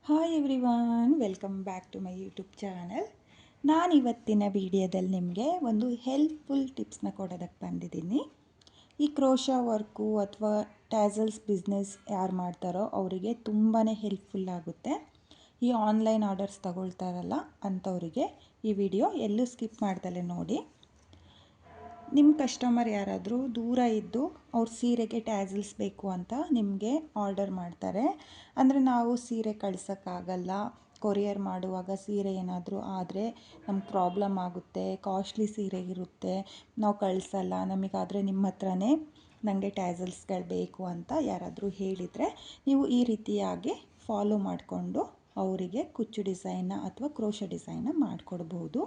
Hi everyone, welcome back to my YouTube channel. ನಾನು ಇವತ್ತಿನ ವಿಡಿಯೋದಲ್ಲಿ ನಿಮಗೆ ಒಂದು ಹೆಲ್ಪ್ಫುಲ್ ಟಿಪ್ಸ್ನ ಕೊಡೋದಕ್ಕೆ ಬಂದಿದ್ದೀನಿ. ಈ ಕ್ರೋಶಾ ವರ್ಕು ಅಥವಾ ಟ್ಯಾಸಲ್ಸ್ ಬಿಸ್ನೆಸ್ ಯಾರು ಮಾಡ್ತಾರೋ ಅವರಿಗೆ ತುಂಬಾ ಹೆಲ್ಪ್ಫುಲ್ ಆಗುತ್ತೆ. ಈ ಆನ್ಲೈನ್ ಆರ್ಡರ್ಸ್ ತಗೊಳ್ತಾರಲ್ಲ ಅಂಥವರಿಗೆ ಈ ವಿಡಿಯೋ ಎಲ್ಲೂ ಸ್ಕಿಪ್ ಮಾಡ್ದಲೇ ನೋಡಿ. ನಿಮ್ಮ ಕಸ್ಟಮರ್ ಯಾರಾದರೂ ದೂರ ಇದ್ದು ಅವ್ರ ಸೀರೆಗೆ ಟ್ಯಾಸಲ್ಸ್ ಬೇಕು ಅಂತ ನಿಮಗೆ ಆರ್ಡರ್ ಮಾಡ್ತಾರೆ. ಅಂದರೆ ನಾವು ಸೀರೆ ಕಳ್ಸೋಕ್ಕಾಗಲ್ಲ, ಕೊರಿಯರ್ ಮಾಡುವಾಗ ಸೀರೆ ಏನಾದರೂ ಆದರೆ ನಮ್ಗೆ ಪ್ರಾಬ್ಲಮ್ ಆಗುತ್ತೆ, ಕಾಸ್ಟ್ಲಿ ಸೀರೆ ಇರುತ್ತೆ, ನಾವು ಕಳಿಸಲ್ಲ, ನಮಗಾದರೆ ನಿಮ್ಮ ಹತ್ರನೇ ನನಗೆ ಟ್ಯಾಸಲ್ಸ್ಗಳು ಬೇಕು ಅಂತ ಯಾರಾದರೂ ಹೇಳಿದರೆ ನೀವು ಈ ರೀತಿಯಾಗಿ ಫಾಲೋ ಮಾಡಿಕೊಂಡು ಅವರಿಗೆ ಕುಚ್ಚು ಡಿಸೈನ್ನ ಅಥವಾ ಕ್ರೋಶಾ ಡಿಸೈನ್ನ ಮಾಡಿಕೊಡ್ಬೋದು.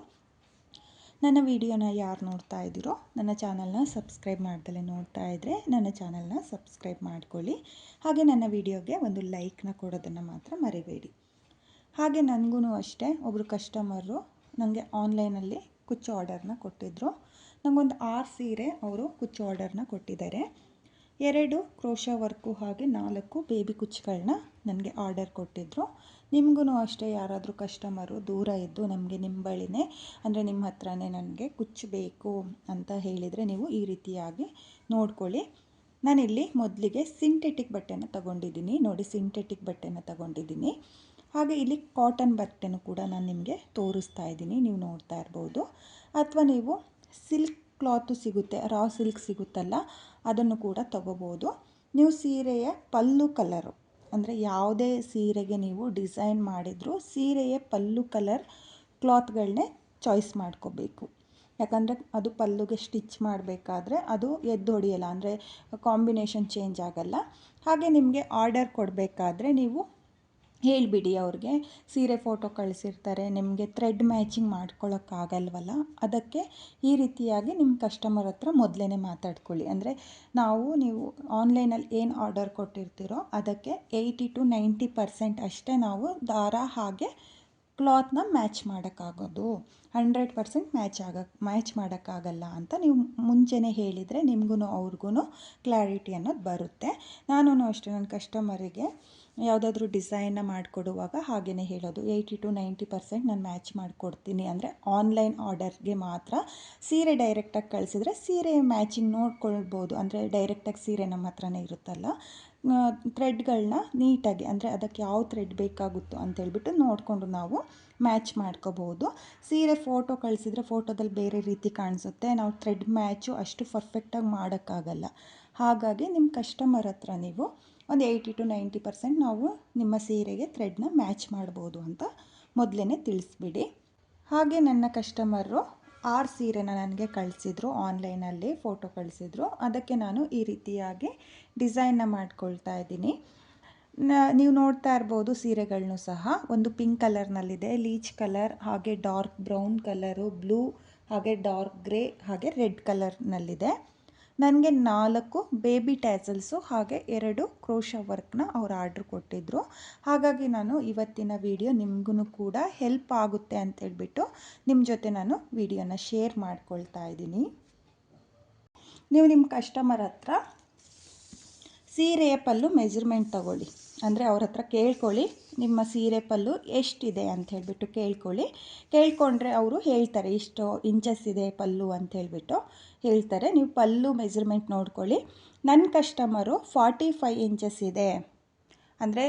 ನನ್ನ ವಿಡಿಯೋನ ಯಾರು ನೋಡ್ತಾ ಇದ್ದೀರೋ ನನ್ನ ಚಾನಲ್ನ ಸಬ್ಸ್ಕ್ರೈಬ್ ಮಾಡ್ದಲೇ ನೋಡ್ತಾ ಇದ್ದರೆ ನನ್ನ ಚಾನಲ್ನ ಸಬ್ಸ್ಕ್ರೈಬ್ ಮಾಡ್ಕೊಳ್ಳಿ. ಹಾಗೆ ನನ್ನ ವಿಡಿಯೋಗೆ ಒಂದು ಲೈಕ್ನ ಕೊಡೋದನ್ನು ಮಾತ್ರ ಮರಿಬೇಡಿ. ಹಾಗೆ ನನಗೂ ಅಷ್ಟೇ ಒಬ್ಬರು ಕಸ್ಟಮರು ನನಗೆ ಆನ್ಲೈನಲ್ಲಿ ಕುಚ್ಚು ಆರ್ಡರ್ನ ಕೊಟ್ಟಿದ್ದರು. ನನಗೊಂದು 6 ಸೀರೆ ಅವರು ಕುಚ್ಚು ಆರ್ಡರ್ನ ಕೊಟ್ಟಿದ್ದಾರೆ. 2 ಕ್ರೋಶಾ ವರ್ಕು ಹಾಗೆ 4 ಬೇಬಿ ಕುಚ್ಚುಗಳನ್ನ ನನಗೆ ಆರ್ಡರ್ ಕೊಟ್ಟಿದ್ದರು. ನಿಮಗೂ ಅಷ್ಟೇ ಯಾರಾದರೂ ಕಸ್ಟಮರು ದೂರ ಇದ್ದು ನಮಗೆ ನಿಮ್ಮ ಬಳಿನೇ ಅಂದರೆ ನಿಮ್ಮ ಹತ್ರನೇ ನನಗೆ ಕುಚ್ಚು ಬೇಕು ಅಂತ ಹೇಳಿದರೆ ನೀವು ಈ ರೀತಿಯಾಗಿ ನೋಡ್ಕೊಳ್ಳಿ. ನಾನಿಲ್ಲಿ ಮೊದಲಿಗೆ ಸಿಂಥೆಟಿಕ್ ಬಟ್ಟೆನ ತಗೊಂಡಿದ್ದೀನಿ. ನೋಡಿ, ಸಿಂಥೆಟಿಕ್ ಬಟ್ಟೆನ ತಗೊಂಡಿದ್ದೀನಿ. ಹಾಗೆ ಇಲ್ಲಿ ಕಾಟನ್ ಬಟ್ಟೆನೂ ಕೂಡ ನಾನು ನಿಮಗೆ ತೋರಿಸ್ತಾ ಇದ್ದೀನಿ, ನೀವು ನೋಡ್ತಾ ಇರ್ಬೋದು. ಅಥವಾ ನೀವು ಸಿಲ್ಕ್ ಕ್ಲಾತು ಸಿಗುತ್ತೆ, ರಾ ಸಿಲ್ಕ್ ಸಿಗುತ್ತಲ್ಲ, ಅದನ್ನು ಕೂಡ ತಗೋಬೋದು. ನೀವು ಸೀರೆಯ ಪಲ್ಲು ಕಲರು ಅಂದರೆ ಯಾವುದೇ ಸೀರೆಗೆ ನೀವು ಡಿಸೈನ್ ಮಾಡಿದರೂ ಸೀರೆಯ ಪಲ್ಲು ಕಲರ್ ಕ್ಲಾತ್ಗಳನ್ನೇ ಚಾಯ್ಸ್ ಮಾಡ್ಕೋಬೇಕು. ಯಾಕಂದರೆ ಅದು ಪಲ್ಲುಗೆ ಸ್ಟಿಚ್ ಮಾಡಬೇಕಾದ್ರೆ ಅದು ಎದ್ದು ಹೊಡೆಯಲ್ಲ, ಅಂದರೆ ಕಾಂಬಿನೇಷನ್ ಚೇಂಜ್ ಆಗಲ್ಲ. ಹಾಗೆ ನಿಮಗೆ ಆರ್ಡರ್ ಕೊಡಬೇಕಾದ್ರೆ ನೀವು ಹೇಳಿಬಿಡಿ ಅವ್ರಿಗೆ. ಸೀರೆ ಫೋಟೋ ಕಳಿಸಿರ್ತಾರೆ, ನಿಮಗೆ ಥ್ರೆಡ್ ಮ್ಯಾಚಿಂಗ್ ಮಾಡ್ಕೊಳ್ಳೋಕ್ಕಾಗಲ್ವಲ್ಲ, ಅದಕ್ಕೆ ಈ ರೀತಿಯಾಗಿ ನಿಮ್ಮ ಕಸ್ಟಮರ್ ಹತ್ರ ಮೊದಲೇ ಮಾತಾಡ್ಕೊಳ್ಳಿ. ಅಂದರೆ ನೀವು ಆನ್ಲೈನಲ್ಲಿ ಏನು ಆರ್ಡರ್ ಕೊಟ್ಟಿರ್ತೀರೋ ಅದಕ್ಕೆ 80 to 90% ಅಷ್ಟೇ ನಾವು ದಾರ ಹಾಗೆ ಕ್ಲಾತ್ನ ಮ್ಯಾಚ್ ಮಾಡೋಕ್ಕಾಗೋದು. 100% ಮ್ಯಾಚ್ ಮಾಡೋಕ್ಕಾಗಲ್ಲ ಅಂತ ನೀವು ಮುಂಚೆನೇ ಹೇಳಿದರೆ ನಿಮಗೂ ಅವ್ರಿಗೂ ಕ್ಲಾರಿಟಿ ಅನ್ನೋದು ಬರುತ್ತೆ. ನಾನು ಅಷ್ಟೇ ನನ್ನ ಕಸ್ಟಮರಿಗೆ ಯಾವುದಾದ್ರೂ ಡಿಸೈನ್ನ ಮಾಡಿಕೊಡುವಾಗ ಹಾಗೆಯೇ ಹೇಳೋದು, 80 to 90% ನಾನು ಮ್ಯಾಚ್ ಮಾಡಿಕೊಡ್ತೀನಿ. ಅಂದರೆ ಆನ್ಲೈನ್ ಆರ್ಡರ್ಗೆ ಮಾತ್ರ. ಸೀರೆ ಡೈರೆಕ್ಟಾಗಿ ಕಳಿಸಿದ್ರೆ ಸೀರೆ ಮ್ಯಾಚಿಂಗ್ ನೋಡ್ಕೊಳ್ಬೋದು. ಅಂದರೆ ಡೈರೆಕ್ಟಾಗಿ ಸೀರೆ ನಮ್ಮ ಹತ್ರನೇ ಇರುತ್ತಲ್ಲ, ಥ್ರೆಡ್ಗಳನ್ನ ನೀಟಾಗಿ ಅಂದರೆ ಅದಕ್ಕೆ ಯಾವ ಥ್ರೆಡ್ ಬೇಕಾಗುತ್ತೋ ಅಂತೇಳ್ಬಿಟ್ಟು ನೋಡಿಕೊಂಡು ನಾವು ಮ್ಯಾಚ್ ಮಾಡ್ಕೋಬೋದು. ಸೀರೆ ಫೋಟೋ ಕಳಿಸಿದ್ರೆ ಫೋಟೋದಲ್ಲಿ ಬೇರೆ ರೀತಿ ಕಾಣಿಸುತ್ತೆ, ನಾವು ಥ್ರೆಡ್ ಮ್ಯಾಚು ಅಷ್ಟು ಪರ್ಫೆಕ್ಟಾಗಿ ಮಾಡೋಕ್ಕಾಗಲ್ಲ. ಹಾಗಾಗಿ ನಿಮ್ಮ ಕಸ್ಟಮರ್ ಹತ್ರ ನೀವು ಒಂದು 80 to 90% ನಾವು ನಿಮ್ಮ ಸೀರೆಗೆ ಥ್ರೆಡ್ನ ಮ್ಯಾಚ್ ಮಾಡ್ಬೋದು ಅಂತ ಮೊದಲೇ ತಿಳಿಸ್ಬಿಡಿ. ಹಾಗೆ ನನ್ನ ಕಸ್ಟಮರು 6 ಸೀರೆನ ನನಗೆ ಕಳಿಸಿದ್ರು, ಆನ್ಲೈನಲ್ಲಿ ಫೋಟೋ ಕಳಿಸಿದ್ರು. ಅದಕ್ಕೆ ನಾನು ಈ ರೀತಿಯಾಗಿ ಡಿಸೈನ್ನ ಮಾಡ್ಕೊಳ್ತಾ ಇದ್ದೀನಿ. ನೀವು ನೋಡ್ತಾ ಇರ್ಬೋದು ಸೀರೆಗಳನ್ನೂ ಸಹ. ಒಂದು ಪಿಂಕ್ ಕಲರ್ನಲ್ಲಿದೆ, ಲೀಚ್ ಕಲರ್, ಹಾಗೆ ಡಾರ್ಕ್ ಬ್ರೌನ್ ಕಲರು, ಬ್ಲೂ, ಹಾಗೆ ಡಾರ್ಕ್ ಗ್ರೇ, ಹಾಗೆ ರೆಡ್ ಕಲರ್ನಲ್ಲಿದೆ. ನನಗೆ 4 ಬೇಬಿ ಟ್ಯಾಸಲ್ಸು ಹಾಗೆ 2 ಕ್ರೋಶಾ ವರ್ಕ್ನ ಅವ್ರು ಆರ್ಡ್ರ್ ಕೊಟ್ಟಿದ್ದರು. ಹಾಗಾಗಿ ನಾನು ಇವತ್ತಿನ ವಿಡಿಯೋ ನಿಮಗೂ ಕೂಡ ಹೆಲ್ಪ್ ಆಗುತ್ತೆ ಅಂತೇಳ್ಬಿಟ್ಟು ನಿಮ್ಮ ಜೊತೆ ನಾನು ವಿಡಿಯೋನ ಶೇರ್ ಮಾಡ್ಕೊಳ್ತಾ ಇದ್ದೀನಿ. ನೀವು ನಿಮ್ಮ ಕಸ್ಟಮರ್ ಹತ್ರ ಸೀರೆಯ ಪಲ್ಲು ಮೆಜರ್ಮೆಂಟ್ ತಗೊಳ್ಳಿ. ಅಂದರೆ ಅವ್ರ ಹತ್ರ ಕೇಳ್ಕೊಳ್ಳಿ, ನಿಮ್ಮ ಸೀರೆ ಪಲ್ಲು ಎಷ್ಟಿದೆ ಅಂತ ಹೇಳ್ಬಿಟ್ಟು ಕೇಳ್ಕೊಂಡ್ರೆ ಅವರು ಹೇಳ್ತಾರೆ ಇಷ್ಟು ಇಂಚಸ್ ಇದೆ ಪಲ್ಲು ಅಂತ ಹೇಳ್ತಾರೆ. ನೀವು ಪಲ್ಲು ಮೆಜರ್ಮೆಂಟ್ ನೋಡ್ಕೊಳ್ಳಿ. ನನ್ನ ಕಸ್ಟಮರು 45 ಇಂಚಸ್ ಇದೆ, ಅಂದರೆ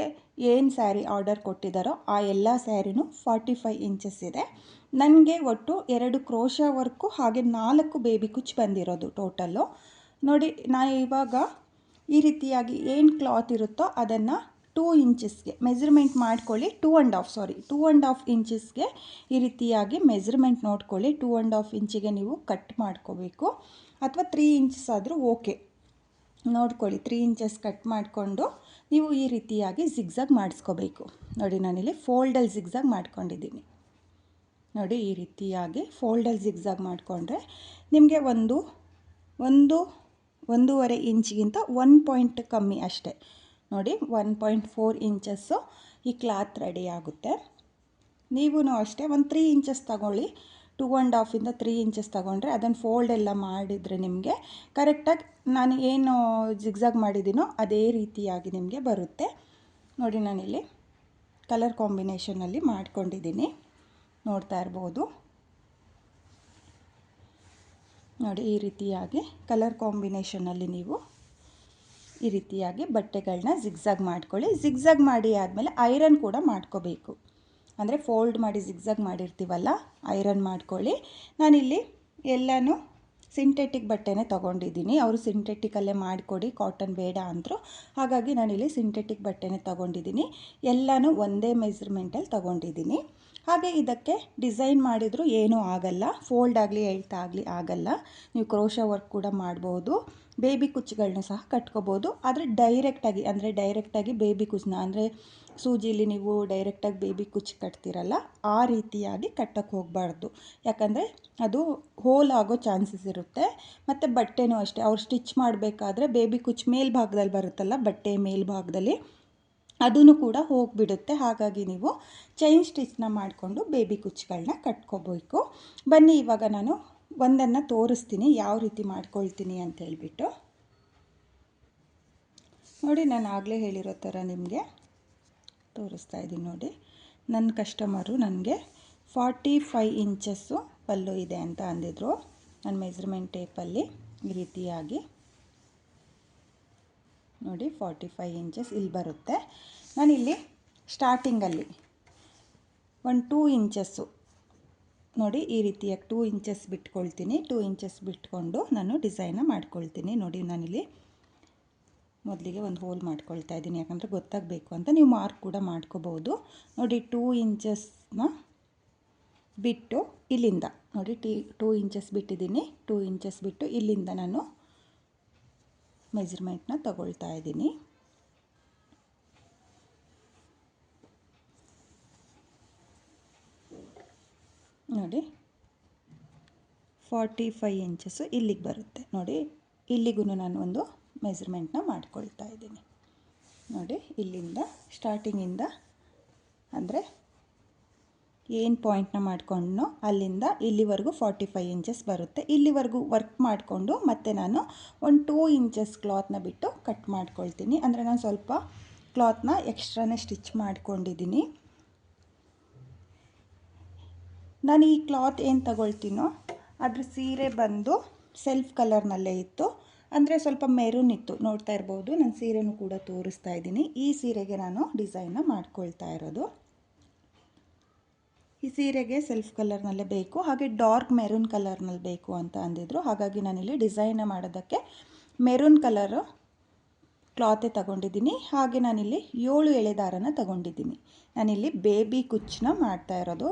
ಏನು ಸ್ಯಾರಿ ಆರ್ಡರ್ ಕೊಟ್ಟಿದ್ದಾರೋ ಆ ಎಲ್ಲ ಸ್ಯಾರಿನೂ 45 ಇಂಚಸ್ ಇದೆ. ನನಗೆ ಒಟ್ಟು 2 ಕ್ರೋಶಾ ವರ್ಕು ಹಾಗೆ 4 ಬೇಬಿ ಕುಚ್ಚು ಬಂದಿರೋದು ಟೋಟಲ್ಲು. ನೋಡಿ, ನಾನು ಇವಾಗ ಈ ರೀತಿಯಾಗಿ ಏನು ಕ್ಲಾತ್ ಇರುತ್ತೋ ಅದನ್ನು 2 ಇಂಚಸ್ಗೆ ಮೆಜರ್ಮೆಂಟ್ ಮಾಡ್ಕೊಳ್ಳಿ. 2.5 ಇಂಚಸ್ಗೆ ಈ ರೀತಿಯಾಗಿ ಮೆಜರ್ಮೆಂಟ್ ನೋಡ್ಕೊಳ್ಳಿ. 2.5 ಇಂಚಿಗೆ ನೀವು ಕಟ್ ಮಾಡ್ಕೋಬೇಕು, ಅಥವಾ 3 ಇಂಚಸ್ ಆದರೂ ಓಕೆ ನೋಡ್ಕೊಳ್ಳಿ. 3 ಇಂಚಸ್ ಕಟ್ ಮಾಡಿಕೊಂಡು ನೀವು ಈ ರೀತಿಯಾಗಿ ಜಿಗ್ಜಾಗ್ ಮಾಡಿಸ್ಕೋಬೇಕು. ನೋಡಿ, ನಾನಿಲ್ಲಿ ಫೋಲ್ಡಲ್ಲಿ ಜಿಗ್ಜಾಗ್ ಮಾಡ್ಕೊಂಡಿದ್ದೀನಿ. ನೋಡಿ, ಈ ರೀತಿಯಾಗಿ ಫೋಲ್ಡಲ್ಲಿ ಜಿಗ್ಜಾಗ್ ಮಾಡಿಕೊಂಡ್ರೆ ನಿಮಗೆ 1.5 ಇಂಚಿಗಿಂತ 1 ಪಾಯಿಂಟ್ ಕಮ್ಮಿ ಅಷ್ಟೇ. ನೋಡಿ, 1.4 ಇಂಚಸ್ಸು ಈ ಕ್ಲಾತ್ ರೆಡಿ ಆಗುತ್ತೆ. ನೀವೂ ಅಷ್ಟೇ ಒಂದು 3 ಇಂಚಸ್ ತಗೊಳ್ಳಿ. 2.5ಇಂದ 3 ಇಂಚಸ್ ತಗೊಂಡ್ರೆ ಅದನ್ನು ಫೋಲ್ಡ್ ಎಲ್ಲ ಮಾಡಿದರೆ ನಿಮಗೆ ಕರೆಕ್ಟಾಗಿ ನಾನು ಏನು ಜಿಗ್ಜಾಗ್ ಮಾಡಿದ್ದೀನೋ ಅದೇ ರೀತಿಯಾಗಿ ನಿಮಗೆ ಬರುತ್ತೆ. ನೋಡಿ, ನಾನಿಲ್ಲಿ ಕಲರ್ ಕಾಂಬಿನೇಷನಲ್ಲಿ ಮಾಡ್ಕೊಂಡಿದ್ದೀನಿ, ನೋಡ್ತಾ ಇರ್ಬೋದು ನೋಡಿ. ಈ ರೀತಿಯಾಗಿ ಕಲರ್ ಕಾಂಬಿನೇಷನಲ್ಲಿ ನೀವು ಈ ರೀತಿಯಾಗಿ ಬಟ್ಟೆಗಳನ್ನ ಜಿಗ್ಜಾಗ್ ಮಾಡ್ಕೊಳ್ಳಿ. ಜಿಗ್ಜಾಗ್ ಮಾಡಿ ಆದಮೇಲೆ ಐರನ್ ಕೂಡ ಮಾಡ್ಕೋಬೇಕು, ಅಂದರೆ ಫೋಲ್ಡ್ ಮಾಡಿ ಜಿಗ್ಜಾಗ್ ಮಾಡಿರ್ತೀವಲ್ಲ, ಐರನ್ ಮಾಡ್ಕೊಳ್ಳಿ. ನಾನಿಲ್ಲಿ ಎಲ್ಲನೂ ಸಿಂಥೆಟಿಕ್ ಬಟ್ಟೆನೇ ತೊಗೊಂಡಿದ್ದೀನಿ. ಅವರು ಸಿಂಥೆಟಿಕಲ್ಲೇ ಮಾಡಿಕೊಡಿ, ಕಾಟನ್ ಬೇಡ ಅಂದರು. ಹಾಗಾಗಿ ನಾನಿಲ್ಲಿ ಸಿಂಥೆಟಿಕ್ ಬಟ್ಟೆನೇ ತೊಗೊಂಡಿದ್ದೀನಿ. ಎಲ್ಲನೂ ಒಂದೇ ಮೆಜರ್ಮೆಂಟಲ್ಲಿ ತೊಗೊಂಡಿದ್ದೀನಿ. ಹಾಗೆ ಇದಕ್ಕೆ ಡಿಸೈನ್ ಮಾಡಿದರೂ ಏನೂ ಆಗಲ್ಲ, ಫೋಲ್ಡ್ ಆಗಲಿ ಎಳ್ತಾಗಲಿ ಆಗಲ್ಲ. ನೀವು ಕ್ರೋಶಾ ವರ್ಕ್ ಕೂಡ ಮಾಡ್ಬೋದು, ಬೇಬಿ ಕುಚ್ಚುಗಳನ್ನೂ ಸಹ ಕಟ್ಕೋಬೋದು. ಆದರೆ ಡೈರೆಕ್ಟಾಗಿ ಬೇಬಿ ಕುಚ್ಚನ್ನ, ಅಂದರೆ ಸೂಜಿಲಿ ನೀವು ಡೈರೆಕ್ಟಾಗಿ ಬೇಬಿ ಕುಚ್ಚು ಕಟ್ತಿರಲ್ಲ, ಆ ರೀತಿಯಾಗಿ ಕಟ್ಟಕ್ಕೆ ಹೋಗಬಾರ್ದು. ಯಾಕಂದರೆ ಅದು ಹೋಲ್ ಆಗೋ ಚಾನ್ಸಸ್ ಇರುತ್ತೆ. ಮತ್ತು ಬಟ್ಟೆನೂ ಅಷ್ಟೇ, ಅವ್ರು ಸ್ಟಿಚ್ ಮಾಡಬೇಕಾದ್ರೆ ಬೇಬಿ ಕುಚ್ಚು ಮೇಲ್ಭಾಗದಲ್ಲಿ ಬರುತ್ತಲ್ಲ, ಬಟ್ಟೆ ಮೇಲ್ಭಾಗದಲ್ಲಿ ಅದೂ ಕೂಡ ಹೋಗಿಬಿಡುತ್ತೆ. ಹಾಗಾಗಿ ನೀವು ಚೈನ್ ಸ್ಟಿಚ್ನ ಮಾಡಿಕೊಂಡು ಬೇಬಿ ಕುಚ್ಚುಗಳನ್ನ ಕಟ್ಕೋಬೇಕು. ಬನ್ನಿ ಇವಾಗ ನಾನು ಒಂದನ್ನು ತೋರಿಸ್ತೀನಿ ಯಾವ ರೀತಿ ಮಾಡ್ಕೊಳ್ತೀನಿ ಅಂತ ಹೇಳಿಬಿಟ್ಟು. ನೋಡಿ, ನಾನು ಆಗಲೇ ಹೇಳಿರೋ ಥರ ನಿಮಗೆ ತೋರಿಸ್ತಾ ಇದ್ದೀನಿ ನೋಡಿ. ನನ್ನ ಕಸ್ಟಮರು ನನಗೆ 45 ಇಂಚಸ್ಸು ಪಲ್ಲು ಇದೆ ಅಂತ ಅಂದಿದ್ರು. ನನ್ನ ಮೆಜರ್ಮೆಂಟ್ ಟೇಪಲ್ಲಿ ಈ ರೀತಿಯಾಗಿ ನೋಡಿ 45 ಇಂಚಸ್ ಇಲ್ಲಿ ಬರುತ್ತೆ. ನಾನಿಲ್ಲಿ ಸ್ಟಾರ್ಟಿಂಗಲ್ಲಿ ಒಂದು 2 ಇಂಚಸ್ಸು ನೋಡಿ ಈ ರೀತಿಯಾಗಿ 2 ಇಂಚಸ್ ಬಿಟ್ಕೊಳ್ತೀನಿ. 2 ಇಂಚಸ್ ಬಿಟ್ಕೊಂಡು ನಾನು ಡಿಸೈನ್ನ ಮಾಡ್ಕೊಳ್ತೀನಿ. ನೋಡಿ, ನಾನಿಲ್ಲಿ ಮೊದಲಿಗೆ ಒಂದು ಹೋಲ್ ಮಾಡ್ಕೊಳ್ತಾ ಇದ್ದೀನಿ, ಯಾಕಂದರೆ ಗೊತ್ತಾಗಬೇಕು ಅಂತ. ನೀವು ಮಾರ್ಕ್ ಕೂಡ ಮಾಡ್ಕೋಬೋದು. ನೋಡಿ, 2 ಇಂಚಸ್ನ ಬಿಟ್ಟು ಇಲ್ಲಿಂದ ನೋಡಿ 2 ಇಂಚಸ್ ಬಿಟ್ಟಿದ್ದೀನಿ. 2 ಇಂಚಸ್ ಬಿಟ್ಟು ಇಲ್ಲಿಂದ ನಾನು ಮೆಜರ್ಮೆಂಟ್ನ ತಗೊಳ್ತಾ ಇದ್ದೀನಿ. ನೋಡಿ 45 ಇಂಚಸ್ಸು ಇಲ್ಲಿಗೆ ಬರುತ್ತೆ. ನೋಡಿ, ಇಲ್ಲಿಗೂ ನಾನು ಒಂದು ಮೆಜರ್ಮೆಂಟ್ನ ಮಾಡ್ಕೊಳ್ತಾ ಇದ್ದೀನಿ. ನೋಡಿ, ಇಲ್ಲಿಂದ ಸ್ಟಾರ್ಟಿಂಗಿಂದ, ಅಂದರೆ ಏನು ಪಾಯಿಂಟ್ನ ಮಾಡ್ಕೊಂಡು ಅಲ್ಲಿಂದ ಇಲ್ಲಿವರೆಗೂ 45 ಇಂಚಸ್ ಬರುತ್ತೆ. ಇಲ್ಲಿವರೆಗೂ ವರ್ಕ್ ಮಾಡಿಕೊಂಡು ಮತ್ತೆ ನಾನು ಒಂದು 2 ಇಂಚಸ್ ಕ್ಲಾತ್ನ ಬಿಟ್ಟು ಕಟ್ ಮಾಡ್ಕೊಳ್ತೀನಿ. ಅಂದರೆ ನಾನು ಸ್ವಲ್ಪ ಕ್ಲಾತ್ನ ಎಕ್ಸ್ಟ್ರಾನೇ ಸ್ಟಿಚ್ ಮಾಡ್ಕೊಂಡಿದ್ದೀನಿ. ನಾನು ಈ ಕ್ಲಾತ್ ಏನು ತಗೊಳ್ತೀನೋ ಅದ್ರ ಸೀರೆ ಬಂದು ಸೆಲ್ಫ್ ಕಲರ್ನಲ್ಲೇ ಇತ್ತು, ಅಂದರೆ ಸ್ವಲ್ಪ ಮೆರೂನ್ ಇತ್ತು. ನೋಡ್ತಾ ಇರ್ಬೋದು, ನಾನು ಸೀರೆನೂ ಕೂಡ ತೋರಿಸ್ತಾ ಇದ್ದೀನಿ. ಈ ಸೀರೆಗೆ ನಾನು ಡಿಸೈನ್ನ ಮಾಡ್ಕೊಳ್ತಾ ಇರೋದು. ಈ ಸೀರೆಗೆ ಸೆಲ್ಫ್ ಕಲರ್ನಲ್ಲೇ ಬೇಕು, ಹಾಗೆ ಡಾರ್ಕ್ ಮೆರೂನ್ ಕಲರ್ನಲ್ಲಿ ಬೇಕು ಅಂತ ಅಂದಿದ್ರು. ಹಾಗಾಗಿ ನಾನಿಲ್ಲಿ ಡಿಸೈನ್ನ ಮಾಡೋದಕ್ಕೆ ಮೆರೂನ್ ಕಲರು ಕ್ಲಾತೇ ತಗೊಂಡಿದ್ದೀನಿ. ಹಾಗೆ ನಾನಿಲ್ಲಿ 7 ಎಳೆ ದಾರನ ತಗೊಂಡಿದ್ದೀನಿ. ನಾನಿಲ್ಲಿ ಬೇಬಿ ಕುಚ್ಚನ್ನ ಮಾಡ್ತಾ ಇರೋದು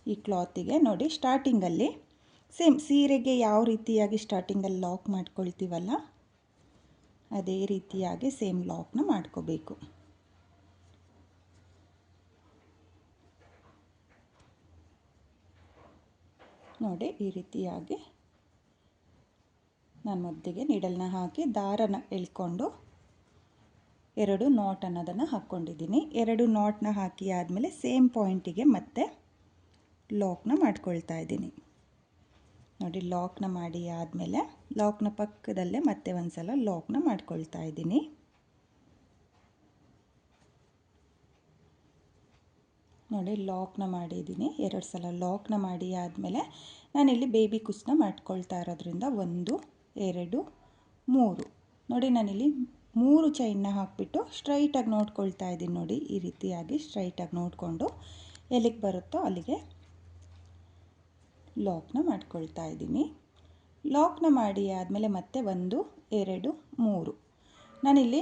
ಈ ಕ್ಲಾತಿಗೆ. ನೋಡಿ, ಸ್ಟಾರ್ಟಿಂಗಲ್ಲಿ ಸೇಮ್ ಸೀರೆಗೆ ಯಾವ ರೀತಿಯಾಗಿ ಸ್ಟಾರ್ಟಿಂಗಲ್ಲಿ ಲಾಕ್ ಮಾಡ್ಕೊಳ್ತೀವಲ್ಲ, ಅದೇ ರೀತಿಯಾಗಿ ಸೇಮ್ ಲಾಕ್ನ ಮಾಡ್ಕೋಬೇಕು. ನೋಡಿ, ಈ ರೀತಿಯಾಗಿ ನಾನು ಮೊದಲಿಗೆ ನೀಡಲ್ನ ಹಾಕಿ ದಾರನ ಎಳ್ಕೊಂಡು 2 ನಾಟ್ ಅನ್ನೋದನ್ನು ಹಾಕ್ಕೊಂಡಿದ್ದೀನಿ. 2 ನಾಟ್ನ ಹಾಕಿ ಆದಮೇಲೆ ಸೇಮ್ ಪಾಯಿಂಟಿಗೆ ಮತ್ತೆ ಲಾಕ್ನ ಮಾಡ್ಕೊಳ್ತಾ ಇದ್ದೀನಿ. ನೋಡಿ, ಲಾಕ್ನ ಮಾಡಿ ಆದಮೇಲೆ ಲಾಕ್ನ ಪಕ್ಕದಲ್ಲೇ ಮತ್ತೆ ಒಂದು ಸಲ ಲಾಕ್ನ ಮಾಡ್ಕೊಳ್ತಾ ಇದ್ದೀನಿ. ನೋಡಿ, ಲಾಕ್ನ ಮಾಡಿದ್ದೀನಿ. 2 ಸಲ ಲಾಕ್ನ ಮಾಡಿ ಆದಮೇಲೆ ನಾನಿಲ್ಲಿ ಬೇಬಿ ಕುಚ್ಚನ್ನ ಮಾಡ್ಕೊಳ್ತಾ ಇರೋದ್ರಿಂದ 1 2 3 ನೋಡಿ, ನಾನಿಲ್ಲಿ 3 ಚೈನ್ನ ಹಾಕಿಬಿಟ್ಟು ಸ್ಟ್ರೈಟಾಗಿ ನೋಡ್ಕೊಳ್ತಾ ಇದ್ದೀನಿ. ನೋಡಿ, ಈ ರೀತಿಯಾಗಿ ಸ್ಟ್ರೈಟಾಗಿ ನೋಡಿಕೊಂಡು ಎಲ್ಲಿಗೆ ಬರುತ್ತೋ ಅಲ್ಲಿಗೆ ಲಾಕ್ನ ಮಾಡ್ಕೊಳ್ತಾ ಇದ್ದೀನಿ. ಲಾಕ್ನ ಮಾಡಿ ಆದಮೇಲೆ ಮತ್ತೆ 1 2 3 ನಾನಿಲ್ಲಿ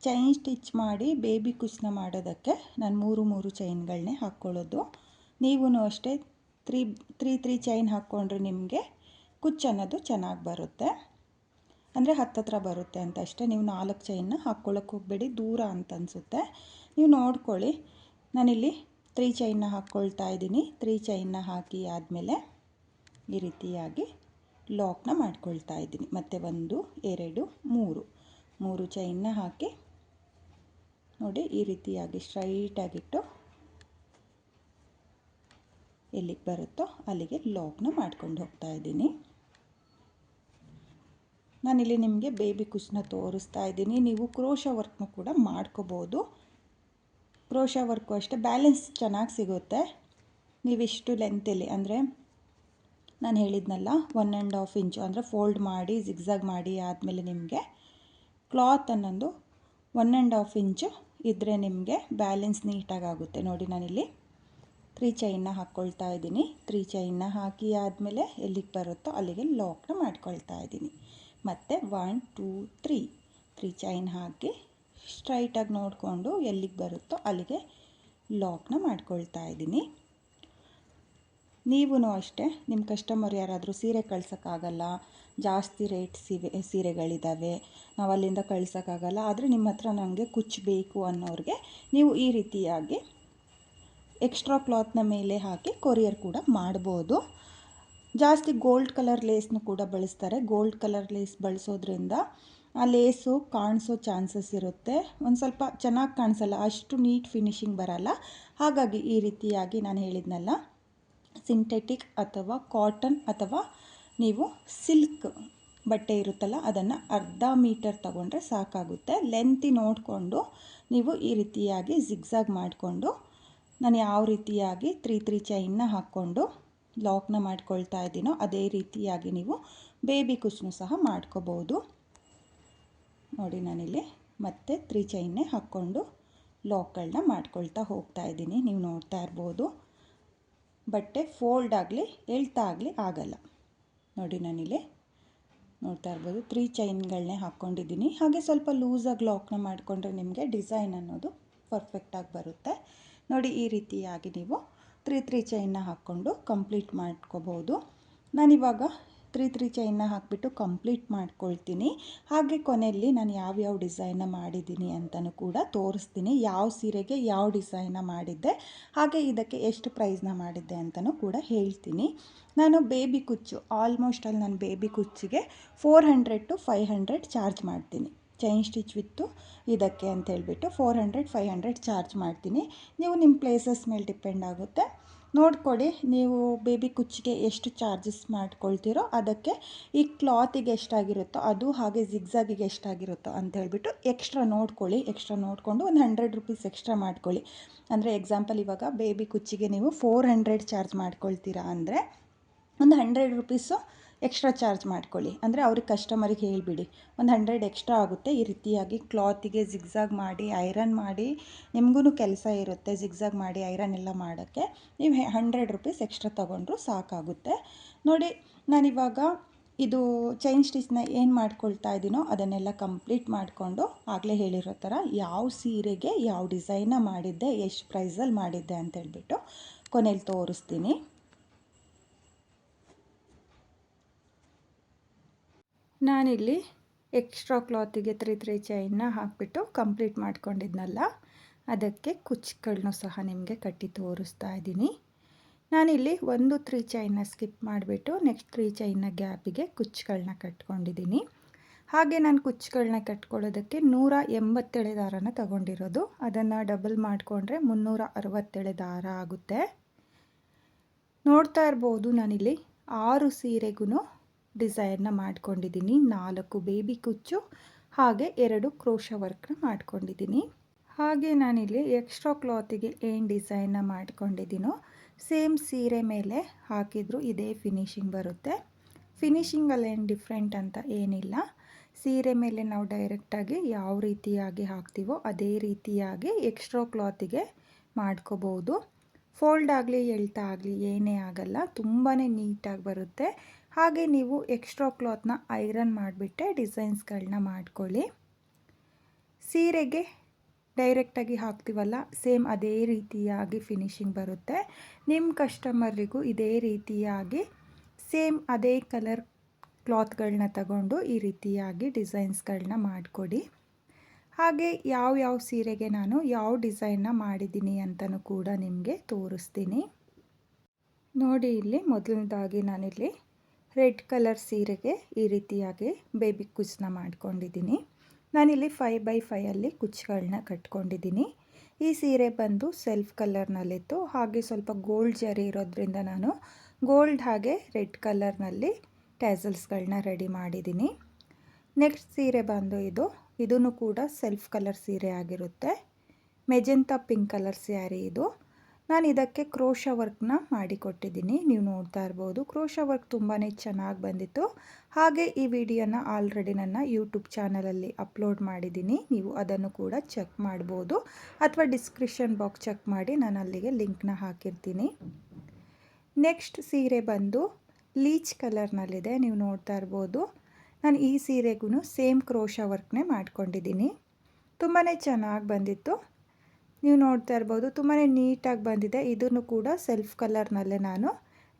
ಚೈನ್ ಸ್ಟಿಚ್ ಮಾಡಿ ಬೇಬಿ ಕುಚ್ಚನ್ನ ಮಾಡೋದಕ್ಕೆ ನಾನು 3 ಚೈನ್ಗಳನ್ನೇ ಹಾಕ್ಕೊಳ್ಳೋದು. ನೀವೂ ಅಷ್ಟೇ 3 ಚೈನ್ ಹಾಕ್ಕೊಂಡ್ರೆ ನಿಮಗೆ ಕುಚ್ಚು ಅನ್ನೋದು ಚೆನ್ನಾಗಿ ಬರುತ್ತೆ, ಅಂದರೆ ಹತ್ತತ್ರ ಬರುತ್ತೆ ಅಂತ ಅಷ್ಟೇ. ನೀವು 4 ಚೈನ್ನ ಹಾಕ್ಕೊಳ್ಳೋಕೆ ಹೋಗಬೇಡಿ, ದೂರ ಅಂತ ಅನಿಸುತ್ತೆ. ನೀವು ನೋಡ್ಕೊಳ್ಳಿ. ನಾನಿಲ್ಲಿ 3 ಚೈನ್ನ ಹಾಕ್ಕೊಳ್ತಾ ಇದ್ದೀನಿ. 3 ಚೈನ್ನ ಹಾಕಿ ಆದಮೇಲೆ ಈ ರೀತಿಯಾಗಿ ಲಾಕ್ನ ಮಾಡ್ಕೊಳ್ತಾ ಇದ್ದೀನಿ. ಮತ್ತು 1 2 3 ಚೈನ್ನ ಹಾಕಿ ನೋಡಿ, ಈ ರೀತಿಯಾಗಿ ಸ್ಟ್ರೈಟಾಗಿಟ್ಟು ಎಲ್ಲಿಗೆ ಬರುತ್ತೋ ಅಲ್ಲಿಗೆ ಲಾಕ್ನ ಮಾಡ್ಕೊಂಡು ಹೋಗ್ತಾ ಇದ್ದೀನಿ. ನಾನಿಲ್ಲಿ ನಿಮಗೆ ಬೇಬಿ ಕುಚ್ಚನ್ನ ತೋರಿಸ್ತಾ ಇದ್ದೀನಿ. ನೀವು ಕ್ರೋಶಾ ವರ್ಕ್ನ ಕೂಡ ಮಾಡ್ಕೋಬೋದು. ಕ್ರೋಶಾ ವರ್ಕು ಅಷ್ಟೇ ಬ್ಯಾಲೆನ್ಸ್ ಚೆನ್ನಾಗಿ ಸಿಗುತ್ತೆ. ನೀವಿಷ್ಟು ಲೆಂತಲ್ಲಿ ಅಂದರೆ ನಾನು ಹೇಳಿದ್ನಲ್ಲ 1.5 ಇಂಚು ಅಂದರೆ ಫೋಲ್ಡ್ ಮಾಡಿ ಜಿಗ್ಜಾಗ್ ಮಾಡಿ ಆದಮೇಲೆ ನಿಮಗೆ ಕ್ಲಾತ್ ಅನ್ನೊಂದು 1.5 ಇಂಚು ಇದ್ದರೆ ನಿಮಗೆ ಬ್ಯಾಲೆನ್ಸ್ ನೀಟಾಗಿ ಆಗುತ್ತೆ. ನೋಡಿ ನಾನಿಲ್ಲಿ 3 ಚೈನ್ನ ಹಾಕ್ಕೊಳ್ತಾ ಇದ್ದೀನಿ. 3 ಚೈನ್ನ ಹಾಕಿ ಆದಮೇಲೆ ಎಲ್ಲಿಗೆ ಬರುತ್ತೋ ಅಲ್ಲಿಗೆ ಲಾಕ್ನ ಮಾಡ್ಕೊಳ್ತಾ ಇದ್ದೀನಿ. ಮತ್ತು 1 2 3 ಚೈನ್ ಹಾಕಿ ಸ್ಟ್ರೈಟಾಗಿ ನೋಡಿಕೊಂಡು ಎಲ್ಲಿಗೆ ಬರುತ್ತೋ ಅಲ್ಲಿಗೆ ಲಾಕ್ನ ಮಾಡ್ಕೊಳ್ತಾ ಇದ್ದೀನಿ. ನೀವೂ ಅಷ್ಟೇ, ನಿಮ್ಮ ಕಸ್ಟಮರ್ ಯಾರಾದರೂ ಸೀರೆ ಕಳ್ಸೋಕ್ಕಾಗಲ್ಲ, ಜಾಸ್ತಿ ರೇಟ್ ಸೀರೆಗಳಿದ್ದಾವೆ, ನಾವು ಅಲ್ಲಿಂದ ಕಳ್ಸೋಕ್ಕಾಗಲ್ಲ, ಆದರೆ ನಿಮ್ಮ ಹತ್ರ ನನಗೆ ಕುಚ್ಚು ಬೇಕು ಅನ್ನೋರಿಗೆ ನೀವು ಈ ರೀತಿಯಾಗಿ ಎಕ್ಸ್ಟ್ರಾ ಕ್ಲಾತ್ನ ಮೇಲೆ ಹಾಕಿ ಕೊರಿಯರ್ ಕೂಡ ಮಾಡ್ಬೋದು. ಜಾಸ್ತಿ ಗೋಲ್ಡ್ ಕಲರ್ ಲೇಸ್ನು ಕೂಡ ಬಳಸ್ತಾರೆ. ಗೋಲ್ಡ್ ಕಲರ್ ಲೇಸ್ ಬಳಸೋದ್ರಿಂದ ಆ ಲೇಸು ಕಾಣಿಸೋ ಚಾನ್ಸಸ್ ಇರುತ್ತೆ, ಒಂದು ಸ್ವಲ್ಪ ಚೆನ್ನಾಗಿ ಕಾಣಿಸಲ್ಲ, ಅಷ್ಟು ನೀಟ್ ಫಿನಿಶಿಂಗ್ ಬರಲ್ಲ. ಹಾಗಾಗಿ ಈ ರೀತಿಯಾಗಿ ನಾನು ಹೇಳಿದ್ನಲ್ಲ, ಸಿಂಥೆಟಿಕ್ ಅಥವಾ ಕಾಟನ್ ಅಥವಾ ನೀವು ಸಿಲ್ಕ್ ಬಟ್ಟೆ ಇರುತ್ತಲ್ಲ ಅದನ್ನು ಅರ್ಧ ಮೀಟರ್ ತಗೊಂಡ್ರೆ ಸಾಕಾಗುತ್ತೆ. ಲೆಂತಿ ನೋಡಿಕೊಂಡು ನೀವು ಈ ರೀತಿಯಾಗಿ ಜಿಗ್ಜಾಗ್ ಮಾಡಿಕೊಂಡು ನಾನು ಯಾವ ರೀತಿಯಾಗಿ 3 ಚೈನ್ನ ಹಾಕ್ಕೊಂಡು ಲಾಕ್ನ ಮಾಡ್ಕೊಳ್ತಾ ಇದ್ದೀನೋ ಅದೇ ರೀತಿಯಾಗಿ ನೀವು ಬೇಬಿ ಕುಚ್ಚನ್ನು ಸಹ ಮಾಡ್ಕೋಬೋದು. ನೋಡಿ ನಾನಿಲ್ಲಿ ಮತ್ತೆ 3 ಚೈನ್ನೇ ಹಾಕ್ಕೊಂಡು ಲಾಕ್ಗಳನ್ನ ಮಾಡ್ಕೊಳ್ತಾ ಹೋಗ್ತಾ ಇದ್ದೀನಿ. ನೀವು ನೋಡ್ತಾ ಇರ್ಬೋದು, ಬಟ್ಟೆ ಫೋಲ್ಡ್ ಆಗಲಿ ಎಳ್ತಾ ಆಗಲಿ ಆಗಲ್ಲ. ನೋಡಿ ನಾನಿಲ್ಲಿ ನೋಡ್ತಾ ಇರ್ಬೋದು 3 ಚೈನ್ಗಳನ್ನೇ ಹಾಕ್ಕೊಂಡಿದ್ದೀನಿ. ಹಾಗೆ ಸ್ವಲ್ಪ ಲೂಸಾಗಿ ಲಾಕ್ನ ಮಾಡಿಕೊಂಡ್ರೆ ನಿಮಗೆ ಡಿಸೈನ್ ಅನ್ನೋದು ಪರ್ಫೆಕ್ಟಾಗಿ ಬರುತ್ತೆ. ನೋಡಿ ಈ ರೀತಿಯಾಗಿ ನೀವು 3 ಚೈನ್ನ ಹಾಕ್ಕೊಂಡು ಕಂಪ್ಲೀಟ್ ಮಾಡ್ಕೋಬೋದು. ನಾನಿವಾಗ 3 ಚೈನ್ನ ಹಾಕಿಬಿಟ್ಟು ಕಂಪ್ಲೀಟ್ ಮಾಡ್ಕೊಳ್ತೀನಿ. ಹಾಗೆ ಕೊನೆಯಲ್ಲಿ ನಾನು ಯಾವ್ಯಾವ ಡಿಸೈನ್ನ ಮಾಡಿದ್ದೀನಿ ಅಂತಲೂ ಕೂಡ ತೋರಿಸ್ತೀನಿ. ಯಾವ ಸೀರೆಗೆ ಯಾವ ಡಿಸೈನ್ನ ಮಾಡಿದ್ದೆ, ಹಾಗೆ ಇದಕ್ಕೆ ಎಷ್ಟು ಪ್ರೈಸ್ನ ಮಾಡಿದ್ದೆ ಅಂತಲೂ ಕೂಡ ಹೇಳ್ತೀನಿ. ನಾನು ಬೇಬಿ ಕುಚ್ಚು ಆಲ್ಮೋಸ್ಟ್ ಅಲ್ಲಿ ನಾನು ಬೇಬಿ ಕುಚ್ಚಿಗೆ 400 to 500 ಚಾರ್ಜ್ ಮಾಡ್ತೀನಿ. ಚೈನ್ ಸ್ಟಿಚ್ ವಿತ್ತು ಇದಕ್ಕೆ ಅಂತ ಹೇಳ್ಬಿಟ್ಟು 400-500 ಚಾರ್ಜ್ ಮಾಡ್ತೀನಿ. ನೀವು ನಿಮ್ಮ ಪ್ಲೇಸಸ್ ಮೇಲೆ ಡಿಪೆಂಡ್ ಆಗುತ್ತೆ. ನೋಡ್ಕೊಳ್ಳಿ ನೀವು ಬೇಬಿ ಕುಚ್ಚಿಗೆ ಎಷ್ಟು ಚಾರ್ಜಸ್ ಮಾಡ್ಕೊಳ್ತೀರೋ ಅದಕ್ಕೆ ಈ ಕ್ಲಾತಿಗೆ ಎಷ್ಟಾಗಿರುತ್ತೋ ಅದು, ಹಾಗೆ ಜಿಗ್ಜಾಗಿಗೆ ಎಷ್ಟಾಗಿರುತ್ತೋ ಅಂತ ಹೇಳ್ಬಿಟ್ಟು ಎಕ್ಸ್ಟ್ರಾ ನೋಡ್ಕೊಳ್ಳಿ. ಎಕ್ಸ್ಟ್ರಾ ನೋಡಿಕೊಂಡು ಒಂದು 100 ರೂಪೀಸ್ ಎಕ್ಸ್ಟ್ರಾ ಮಾಡ್ಕೊಳ್ಳಿ. ಅಂದರೆ ಎಕ್ಸಾಂಪಲ್ ಇವಾಗ ಬೇಬಿ ಕುಚ್ಚಿಗೆ ನೀವು 400 ಚಾರ್ಜ್ ಮಾಡ್ಕೊಳ್ತೀರಾ ಅಂದರೆ ಒಂದು 100 ರೂಪೀಸು ಎಕ್ಸ್ಟ್ರಾ ಚಾರ್ಜ್ ಮಾಡ್ಕೊಳ್ಳಿ. ಅಂದರೆ ಅವ್ರಿಗೆ ಕಸ್ಟಮರಿಗೆ ಹೇಳಿಬಿಡಿ ಒಂದು 100 ಎಕ್ಸ್ಟ್ರಾ ಆಗುತ್ತೆ. ಈ ರೀತಿಯಾಗಿ ಕ್ಲಾತಿಗೆ ಜಿಗ್ಜಾಗ್ ಮಾಡಿ ಐರನ್ ಮಾಡಿ ನಿಮಗೂ ಕೆಲಸ ಇರುತ್ತೆ, ಜಿಗ್ಜಾಗ್ ಮಾಡಿ ಐರನ್ ಎಲ್ಲ ಮಾಡೋಕ್ಕೆ ನೀವು 100 ರೂಪೀಸ್ ಎಕ್ಸ್ಟ್ರಾ ತೊಗೊಂಡ್ರು ಸಾಕಾಗುತ್ತೆ. ನೋಡಿ ನಾನಿವಾಗ ಇದು ಚೈನ್ ಸ್ಟಿಚ್ನ ಏನು ಮಾಡ್ಕೊಳ್ತಾ ಇದ್ದೀನೋ ಅದನ್ನೆಲ್ಲ ಕಂಪ್ಲೀಟ್ ಮಾಡಿಕೊಂಡು ಆಗಲೇ ಹೇಳಿರೋ ಥರ ಯಾವ ಸೀರೆಗೆ ಯಾವ ಡಿಸೈನ್ನ ಮಾಡಿದ್ದೆ, ಎಷ್ಟು ಪ್ರೈಸಲ್ಲಿ ಮಾಡಿದ್ದೆ ಅಂತೇಳ್ಬಿಟ್ಟು ಕೊನೆಯಲ್ಲಿ ತೋರಿಸ್ತೀನಿ. ನಾನಿಲ್ಲಿ ಎಕ್ಸ್ಟ್ರಾ ಕ್ಲಾತಿಗೆ 3 ಚೈನ್ನ ಹಾಕಿಬಿಟ್ಟು ಕಂಪ್ಲೀಟ್ ಮಾಡ್ಕೊಂಡಿದ್ನಲ್ಲ ಅದಕ್ಕೆ ಕುಚ್ಚುಗಳನ್ನೂ ಸಹ ನಿಮಗೆ ಕಟ್ಟಿ ತೋರಿಸ್ತಾ ಇದ್ದೀನಿ. ನಾನಿಲ್ಲಿ 3 ಚೈನ್ನ ಸ್ಕಿಪ್ ಮಾಡಿಬಿಟ್ಟು ನೆಕ್ಸ್ಟ್ 3 ಚೈನ್ನ ಗ್ಯಾಪಿಗೆ ಕುಚ್ಚುಗಳನ್ನ ಕಟ್ಕೊಂಡಿದ್ದೀನಿ. ಹಾಗೆ ನಾನು ಕುಚ್ಚುಗಳನ್ನ ಕಟ್ಕೊಳ್ಳೋದಕ್ಕೆ 187 ದಾರನ ತಗೊಂಡಿರೋದು. ಅದನ್ನು ಡಬಲ್ ಮಾಡಿಕೊಂಡ್ರೆ 367 ದಾರ ಆಗುತ್ತೆ. ನೋಡ್ತಾ ಇರ್ಬೋದು ನಾನಿಲ್ಲಿ 6 ಸೀರೆಗೂ ಡಿಸೈನ್ನ ಮಾಡ್ಕೊಂಡಿದ್ದೀನಿ. 4 ಬೇಬಿ ಕುಚ್ಚು ಹಾಗೆ 2 ಕ್ರೋಶಾ ವರ್ಕ್ನ ಮಾಡ್ಕೊಂಡಿದ್ದೀನಿ. ಹಾಗೆ ನಾನಿಲ್ಲಿ ಎಕ್ಸ್ಟ್ರಾ ಕ್ಲಾತಿಗೆ ಏನು ಡಿಸೈನ್ನ ಮಾಡ್ಕೊಂಡಿದ್ದೀನೋ ಸೇಮ್ ಸೀರೆ ಮೇಲೆ ಹಾಕಿದ್ರು ಇದೇ ಫಿನಿಶಿಂಗ್ ಬರುತ್ತೆ. ಫಿನಿಶಿಂಗಲ್ಲಿ ಏನು ಡಿಫ್ರೆಂಟ್ ಅಂತ ಏನಿಲ್ಲ. ಸೀರೆ ಮೇಲೆ ನಾವು ಡೈರೆಕ್ಟಾಗಿ ಯಾವ ರೀತಿಯಾಗಿ ಹಾಕ್ತೀವೋ ಅದೇ ರೀತಿಯಾಗಿ ಎಕ್ಸ್ಟ್ರಾ ಕ್ಲಾತಿಗೆ ಮಾಡ್ಕೋಬೋದು. ಫೋಲ್ಡ್ ಆಗಲಿ ಎಳ್ತಾ ಆಗಲಿ ಏನೇ ಆಗಲ್ಲ, ತುಂಬಾ ನೀಟಾಗಿ ಬರುತ್ತೆ. ಹಾಗೆ ನೀವು ಎಕ್ಸ್ಟ್ರಾ ಕ್ಲಾತ್ನ ಐರನ್ ಮಾಡಿಬಿಟ್ಟೆ ಡಿಸೈನ್ಸ್ಗಳನ್ನ ಮಾಡ್ಕೊಳ್ಳಿ. ಸೀರೆಗೆ ಡೈರೆಕ್ಟಾಗಿ ಹಾಕ್ತೀವಲ್ಲ ಸೇಮ್ ಅದೇ ರೀತಿಯಾಗಿ ಫಿನಿಶಿಂಗ್ ಬರುತ್ತೆ. ನಿಮ್ಮ ಕಸ್ಟಮರಿಗೂ ಇದೇ ರೀತಿಯಾಗಿ ಸೇಮ್ ಅದೇ ಕಲರ್ ಕ್ಲಾತ್ಗಳನ್ನ ತಗೊಂಡು ಈ ರೀತಿಯಾಗಿ ಡಿಸೈನ್ಸ್ಗಳನ್ನ ಮಾಡಿಕೊಡಿ. ಹಾಗೆ ಯಾವ ಸೀರೆಗೆ ನಾನು ಯಾವ ಡಿಸೈನ್ನ ಮಾಡಿದ್ದೀನಿ ಅಂತಲೂ ಕೂಡ ನಿಮಗೆ ತೋರಿಸ್ತೀನಿ. ನೋಡಿ ಇಲ್ಲಿ ಮೊದಲನೇದಾಗಿ ನಾನಿಲ್ಲಿ ರೆಡ್ ಕಲರ್ ಸೀರೆಗೆ ಈ ರೀತಿಯಾಗಿ ಬೇಬಿ ಕುಚ್ಚನ್ನ ಮಾಡ್ಕೊಂಡಿದ್ದೀನಿ. ನಾನಿಲ್ಲಿ 5x5 ಕುಚ್ಚುಗಳನ್ನ ಕಟ್ಕೊಂಡಿದ್ದೀನಿ. ಈ ಸೀರೆ ಬಂದು ಸೆಲ್ಫ್ ಕಲರ್ನಲ್ಲಿತ್ತು. ಹಾಗೆ ಸ್ವಲ್ಪ ಗೋಲ್ಡ್ ಜರಿ ಇರೋದ್ರಿಂದ ನಾನು ಗೋಲ್ಡ್ ಹಾಗೆ ರೆಡ್ ಕಲರ್ನಲ್ಲಿ ಟ್ಯಾಸಲ್ಸ್ಗಳನ್ನ ರೆಡಿ ಮಾಡಿದ್ದೀನಿ. ನೆಕ್ಸ್ಟ್ ಸೀರೆ ಬಂದು ಇದೂ ಕೂಡ ಸೆಲ್ಫ್ ಕಲರ್ ಸೀರೆ ಆಗಿರುತ್ತೆ. ಮೆಜೆಂಟಾ ಪಿಂಕ್ ಕಲರ್ ಸ್ಯಾರಿ ಇದು. ನಾನು ಇದಕ್ಕೆ ಕ್ರೋಶಾ ವರ್ಕ್ನ ಮಾಡಿಕೊಟ್ಟಿದ್ದೀನಿ. ನೀವು ನೋಡ್ತಾ ಇರ್ಬೋದು, ಕ್ರೋಶಾ ವರ್ಕ್ ತುಂಬಾ ಚೆನ್ನಾಗಿ ಬಂದಿತ್ತು. ಹಾಗೆ ಈ ವಿಡಿಯೋನ ಆಲ್ರೆಡಿ ನನ್ನ ಯೂಟ್ಯೂಬ್ ಚಾನಲಲ್ಲಿ ಅಪ್ಲೋಡ್ ಮಾಡಿದ್ದೀನಿ. ನೀವು ಅದನ್ನು ಕೂಡ ಚೆಕ್ ಮಾಡ್ಬೋದು, ಅಥವಾ ಡಿಸ್ಕ್ರಿಪ್ಷನ್ ಬಾಕ್ಸ್ ಚೆಕ್ ಮಾಡಿ ನಾನು ಅಲ್ಲಿಗೆ ಲಿಂಕ್ನ ಹಾಕಿರ್ತೀನಿ. ನೆಕ್ಸ್ಟ್ ಸೀರೆ ಬಂದು ಲೀಚ್ ಕಲರ್ನಲ್ಲಿದೆ. ನೀವು ನೋಡ್ತಾ ಇರ್ಬೋದು, ನಾನು ಈ ಸೀರೆಗೂ ಸೇಮ್ ಕ್ರೋಶಾ ವರ್ಕ್ನೇ ಮಾಡ್ಕೊಂಡಿದ್ದೀನಿ. ತುಂಬಾ ಚೆನ್ನಾಗಿ ಬಂದಿತ್ತು. ನೀವು ನೋಡ್ತಾ ಇರ್ಬೋದು, ತುಂಬಾ ನೀಟಾಗಿ ಬಂದಿದೆ. ಇದನ್ನು ಕೂಡ ಸೆಲ್ಫ್ ಕಲರ್ನಲ್ಲೇ ನಾನು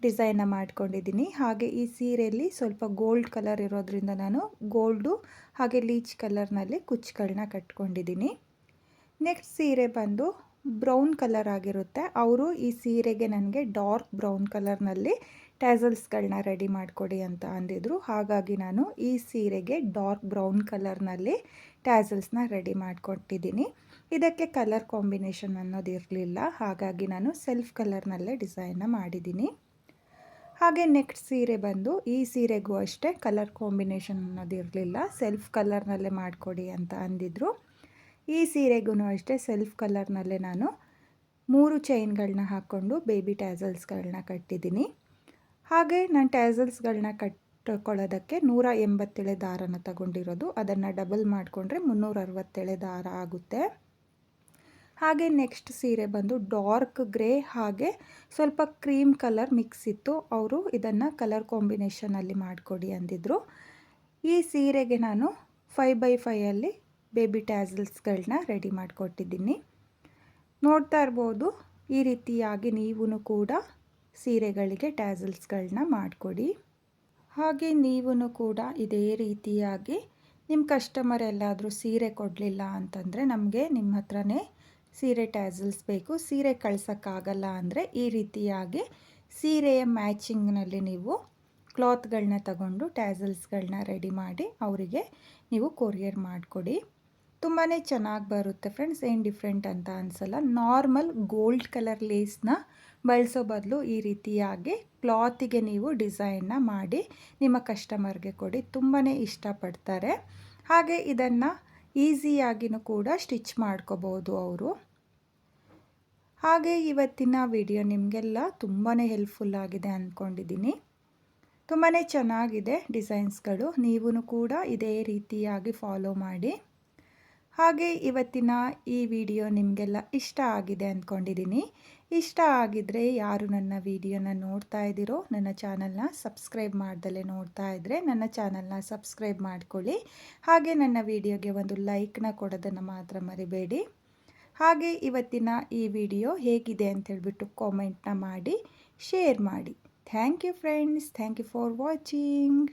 ಡಿಸೈನ್ನ ಮಾಡ್ಕೊಂಡಿದ್ದೀನಿ. ಹಾಗೆ ಈ ಸೀರೆಯಲ್ಲಿ ಸ್ವಲ್ಪ ಗೋಲ್ಡ್ ಕಲರ್ ಇರೋದ್ರಿಂದ ನಾನು ಗೋಲ್ಡು ಹಾಗೆ ಲೀಚ್ ಕಲರ್ನಲ್ಲಿ ಕುಚ್ಚುಗಳನ್ನ ಕಟ್ಕೊಂಡಿದ್ದೀನಿ. ನೆಕ್ಸ್ಟ್ ಸೀರೆ ಬಂದು ಬ್ರೌನ್ ಕಲರ್ ಆಗಿರುತ್ತೆ. ಅವರು ಈ ಸೀರೆಗೆ ನನಗೆ ಡಾರ್ಕ್ ಬ್ರೌನ್ ಕಲರ್ನಲ್ಲಿ ಟ್ಯಾಸಲ್ಸ್ಗಳನ್ನ ರೆಡಿ ಮಾಡಿಕೊಡಿ ಅಂತ ಅಂದಿದ್ರು. ಹಾಗಾಗಿ ನಾನು ಈ ಸೀರೆಗೆ ಡಾರ್ಕ್ ಬ್ರೌನ್ ಕಲರ್ನಲ್ಲಿ ಟ್ಯಾಸಲ್ಸ್ನ ರೆಡಿ ಮಾಡಿಕೊಟ್ಟಿದ್ದೀನಿ. ಇದಕ್ಕೆ ಕಲರ್ ಕಾಂಬಿನೇಷನ್ ಅನ್ನೋದು ಇರಲಿಲ್ಲ, ಹಾಗಾಗಿ ನಾನು ಸೆಲ್ಫ್ ಕಲರ್ನಲ್ಲೇ ಡಿಸೈನ್ನ ಮಾಡಿದ್ದೀನಿ. ಹಾಗೆ ನೆಕ್ಸ್ಟ್ ಸೀರೆ ಬಂದು ಈ ಸೀರೆಗೂ ಅಷ್ಟೇ ಕಲರ್ ಕಾಂಬಿನೇಷನ್ ಅನ್ನೋದು ಇರಲಿಲ್ಲ, ಸೆಲ್ಫ್ ಕಲರ್ನಲ್ಲೇ ಮಾಡಿಕೊಡಿ ಅಂತ ಅಂದಿದ್ರು. ಈ ಸೀರೆಗೂ ಅಷ್ಟೇ ಸೆಲ್ಫ್ ಕಲರ್ನಲ್ಲೇ ನಾನು 3 ಚೈನ್ಗಳನ್ನ ಹಾಕ್ಕೊಂಡು ಬೇಬಿ ಟ್ಯಾಸಲ್ಸ್ಗಳನ್ನ ಕಟ್ಟಿದ್ದೀನಿ. ಹಾಗೆ ನಾನು ಟ್ಯಾಸಲ್ಸ್ಗಳನ್ನ ಕಟ್ಕೊಳ್ಳೋದಕ್ಕೆ 187 ದಾರನ ತಗೊಂಡಿರೋದು. ಅದನ್ನು ಡಬಲ್ ಮಾಡಿಕೊಂಡ್ರೆ 367 ದಾರ ಆಗುತ್ತೆ. ಹಾಗೆ ನೆಕ್ಸ್ಟ್ ಸೀರೆ ಬಂದು ಡಾರ್ಕ್ ಗ್ರೇ ಹಾಗೆ ಸ್ವಲ್ಪ ಕ್ರೀಮ್ ಕಲರ್ ಮಿಕ್ಸ್ ಇತ್ತು. ಅವರು ಇದನ್ನು ಕಲರ್ ಕಾಂಬಿನೇಷನಲ್ಲಿ ಮಾಡಿಕೊಡಿ ಅಂದಿದ್ರು. ಈ ಸೀರೆಗೆ ನಾನು 5x5 ಬೇಬಿ ಟ್ಯಾಸಲ್ಸ್ಗಳನ್ನ ರೆಡಿ ಮಾಡಿಕೊಟ್ಟಿದ್ದೀನಿ. ನೋಡ್ತಾ ಇರ್ಬೋದು, ಈ ರೀತಿಯಾಗಿ ನೀವು ಕೂಡ ಸೀರೆಗಳಿಗೆ ಟ್ಯಾಸಲ್ಸ್ಗಳನ್ನ ಮಾಡಿಕೊಡಿ. ಹಾಗೆ ನೀವು ಕೂಡ ಇದೇ ರೀತಿಯಾಗಿ ನಿಮ್ಮ ಕಸ್ಟಮರ್ ಎಲ್ಲಾದರೂ ಸೀರೆ ಕೊಡಲಿಲ್ಲ ಅಂತಂದರೆ ನಮಗೆ ನಿಮ್ಮ ಹತ್ರನೇ ಸೀರೆ ಟ್ಯಾಸಲ್ಸ್ ಬೇಕು, ಸೀರೆ ಕಳ್ಸೋಕ್ಕಾಗಲ್ಲ ಅಂದರೆ ಈ ರೀತಿಯಾಗಿ ಸೀರೆಯ ಮ್ಯಾಚಿಂಗ್ನಲ್ಲಿ ನೀವು ಕ್ಲಾತ್ಗಳನ್ನ ತಗೊಂಡು ಟ್ಯಾಸಲ್ಸ್ಗಳನ್ನ ರೆಡಿ ಮಾಡಿ ಅವರಿಗೆ ನೀವು ಕೊರಿಯರ್ ಮಾಡಿಕೊಡಿ. ತುಂಬಾ ಚೆನ್ನಾಗಿ ಬರುತ್ತೆ ಫ್ರೆಂಡ್ಸ್, ಏನು ಡಿಫ್ರೆಂಟ್ ಅಂತ ಅನಿಸಲ್ಲ. ನಾರ್ಮಲ್ ಗೋಲ್ಡ್ ಕಲರ್ ಲೇಸ್ನ ಬಳಸೋ ಬದಲು ಈ ರೀತಿಯಾಗಿ ಕ್ಲಾತಿಗೆ ನೀವು ಡಿಸೈನ್ನ ಮಾಡಿ ನಿಮ್ಮ ಕಸ್ಟಮರ್ಗೆ ಕೊಡಿ, ತುಂಬಾ ಇಷ್ಟಪಡ್ತಾರೆ. ಹಾಗೆ ಇದನ್ನು ಈಸಿಯಾಗಿಯೂ ಕೂಡ ಸ್ಟಿಚ್ ಮಾಡ್ಕೋಬೋದು ಅವರು. ಹಾಗೆ ಇವತ್ತಿನ ವಿಡಿಯೋ ನಿಮಗೆಲ್ಲ ತುಂಬಾ ಹೆಲ್ಪ್ಫುಲ್ ಆಗಿದೆ ಅಂದ್ಕೊಂಡಿದ್ದೀನಿ. ತುಂಬಾ ಚೆನ್ನಾಗಿದೆ ಡಿಸೈನ್ಸ್ಗಳು, ನೀವು ಕೂಡ ಇದೇ ರೀತಿಯಾಗಿ ಫಾಲೋ ಮಾಡಿ. ಹಾಗೆ ಇವತ್ತಿನ ಈ ವಿಡಿಯೋ ನಿಮಗೆಲ್ಲ ಇಷ್ಟ ಆಗಿದೆ ಅಂದ್ಕೊಂಡಿದ್ದೀನಿ. ಇಷ್ಟ ಆಗಿದ್ದರೆ ಯಾರು ನನ್ನ ವಿಡಿಯೋನ ನೋಡ್ತಾ ಇದ್ದೀರೋ, ನನ್ನ ಚಾನಲ್ನ ಸಬ್ಸ್ಕ್ರೈಬ್ ಮಾಡ್ದಲೇ ನೋಡ್ತಾ ಇದ್ದರೆ ನನ್ನ ಚಾನಲ್ನ ಸಬ್ಸ್ಕ್ರೈಬ್ ಮಾಡ್ಕೊಳ್ಳಿ. ಹಾಗೆ ನನ್ನ ವಿಡಿಯೋಗೆ ಒಂದು ಲೈಕ್ನ ಕೊಡೋದನ್ನು ಮಾತ್ರ ಮರಿಬೇಡಿ. ಹಾಗೆ ಇವತ್ತಿನ ಈ ವಿಡಿಯೋ ಹೇಗಿದೆ ಅಂತ ಹೇಳ್ಬಿಟ್ಟು ಕಾಮೆಂಟ್ನ ಮಾಡಿ ಶೇರ್ ಮಾಡಿ. Thank you friends, thank you for watching.